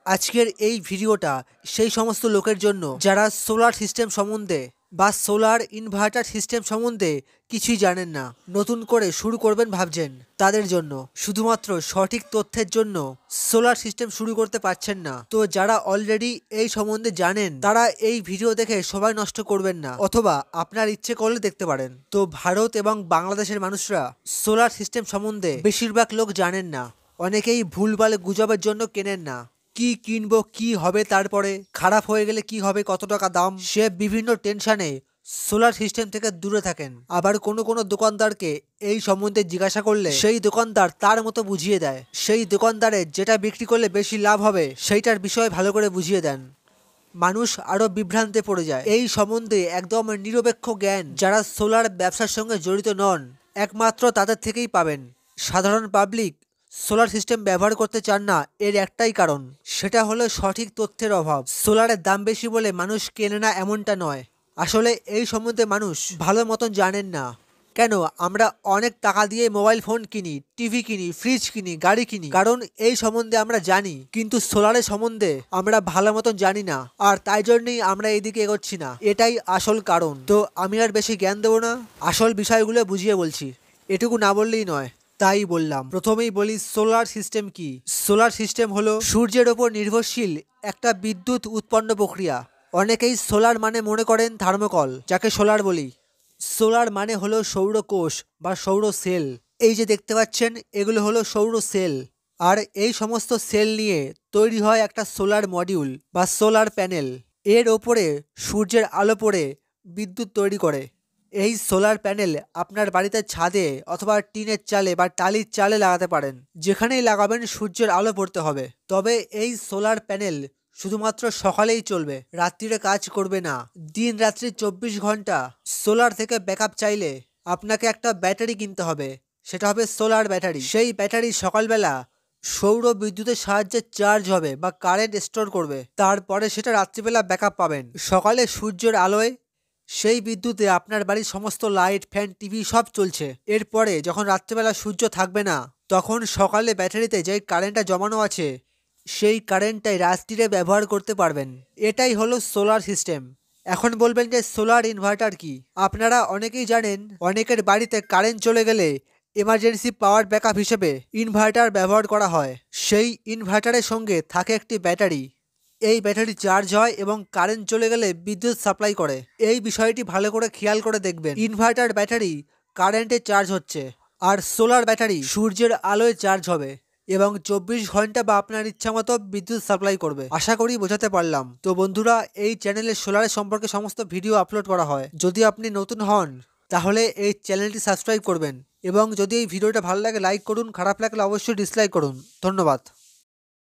আজকের এই ভিডিওটা সেই সমস্ত লোকের জন্য যারা সোলার সিস্টেম সম্বন্ধে বা সোলার ইনভার্টার সিস্টেম সম্বন্ধে কিছুই জানেন না, নতুন করে শুরু করবেন ভাবছেন তাদের জন্য। শুধুমাত্র সঠিক তথ্যের জন্য সোলার সিস্টেম শুরু করতে পারছেন না। তো যারা অলরেডি এই সম্বন্ধে জানেন তারা এই ভিডিও দেখে সময় নষ্ট করবেন না, অথবা আপনার ইচ্ছে করলে দেখতে পারেন। তো ভারত এবং বাংলাদেশের মানুষরা সোলার সিস্টেম সম্বন্ধে বেশিরভাগ লোক জানেন না। অনেকেই ভুলভাল গুজবের জন্য কেনেন না। কি কিনবো, কি হবে, তারপরে খারাপ হয়ে গেলে কি হবে, কত টাকা দাম, সে বিভিন্ন টেনশনে সোলার সিস্টেম থেকে দূরে থাকেন। আবার কোনো কোনো দোকানদারকে এই সম্বন্ধে জিজ্ঞাসা করলে সেই দোকানদার তার মতো বুঝিয়ে দেয়। সেই দোকানদারের যেটা বিক্রি করলে বেশি লাভ হবে সেইটার বিষয়ে ভালো করে বুঝিয়ে দেন। মানুষ আরো বিভ্রান্তে পড়ে যায়। এই সম্বন্ধে একদম নিরপেক্ষ জ্ঞান যারা সোলার ব্যবসার সঙ্গে জড়িত নন, একমাত্র তাদের থেকেই পাবেন। সাধারণ পাবলিক সোলার সিস্টেম ব্যবহার করতে চান না, এর একটাই কারণ, সেটা হলো সঠিক তথ্যের অভাব। সোলারের দাম বেশি বলে মানুষ কেনে না এমনটা নয়, আসলে এই সম্বন্ধে মানুষ ভালো মতন জানেন না। কেন আমরা অনেক টাকা দিয়ে মোবাইল ফোন কিনি, টিভি কিনি, ফ্রিজ কিনি, গাড়ি কিনি, কারণ এই সম্বন্ধে আমরা জানি। কিন্তু সোলারের সম্বন্ধে আমরা ভালো মতন জানি না, আর তাই জন্যই আমরা এইদিকে এগোচ্ছি না। এটাই আসল কারণ। তো আমি আর বেশি জ্ঞান দেবো না, আসল বিষয়গুলো বুঝিয়ে বলছি। এটুকু না বললেই নয়, তাই বললাম। প্রথমেই বলি সোলার সিস্টেম কি। সোলার সিস্টেম হলো সূর্যের ওপর নির্ভরশীল একটা বিদ্যুৎ উৎপন্ন প্রক্রিয়া। অনেকেই সোলার মানে মনে করেন থার্মোকল, যাকে সোলার বলি। সোলার মানে হলো সৌরকোষ বা সৌর সেল। এই যে দেখতে পাচ্ছেন, এগুলো হলো সৌর সেল। আর এই সমস্ত সেল নিয়ে তৈরি হয় একটা সোলার মডিউল বা সোলার প্যানেল। এর ওপরে সূর্যের আলো পড়ে বিদ্যুৎ তৈরি করে। এই সোলার প্যানেল আপনার বাড়িতে ছাদে অথবা টিনের চালে বা টালির চালে লাগাতে পারেন। যেখানেই লাগাবেন সূর্যের আলো পড়তে হবে। তবে এই সোলার প্যানেল শুধুমাত্র সকালেই চলবে, রাত্রিরে কাজ করবে না। দিন রাত্রি 24 ঘন্টা সোলার থেকে ব্যাকআপ চাইলে আপনাকে একটা ব্যাটারি কিনতে হবে, সেটা হবে সোলার ব্যাটারি। সেই ব্যাটারি সকালবেলা সৌর বিদ্যুতের সাহায্যে চার্জ হবে বা কারেন্ট স্টোর করবে, তারপরে সেটা রাত্রিবেলা ব্যাকআপ পাবেন। সকালে সূর্যের আলোয় সেই বিদ্যুতে আপনার বাড়ির সমস্ত লাইট, ফ্যান, টিভি সব চলছে। এরপরে যখন রাত্রিবেলা সূর্য থাকবে না, তখন সকালে ব্যাটারিতে যেই কারেন্টটা জমানো আছে সেই কারেন্টটাই রাত্রিরে ব্যবহার করতে পারবেন। এটাই হলো সোলার সিস্টেম। এখন বলবেন যে সোলার ইনভার্টার কি। আপনারা অনেকেই জানেন, অনেকের বাড়িতে কারেন্ট চলে গেলে এমার্জেন্সি পাওয়ার ব্যাকআপ হিসেবে ইনভার্টার ব্যবহার করা হয়। সেই ইনভার্টারের সঙ্গে থাকে একটি ব্যাটারি। এই ব্যাটারি চার্জ হয় এবং কারেন্ট চলে গেলে বিদ্যুৎ সাপ্লাই করে। এই বিষয়টি ভালো করে খেয়াল করে দেখবেন। ইনভার্টার ব্যাটারি কারেন্টে চার্জ হচ্ছে, আর সোলার ব্যাটারি সূর্যের আলোয় চার্জ হবে এবং 24 ঘন্টা বা আপনার ইচ্ছা মতো বিদ্যুৎ সাপ্লাই করবে। আশা করি বোঝাতে পারলাম। তো বন্ধুরা, এই চ্যানেলে সোলারের সম্পর্কে সমস্ত ভিডিও আপলোড করা হয়। যদি আপনি নতুন হন তাহলে এই চ্যানেলটি সাবস্ক্রাইব করবেন, এবং যদি এই ভিডিওটা ভালো লাগে লাইক করুন, খারাপ লাগলে অবশ্যই ডিসলাইক করুন। ধন্যবাদ।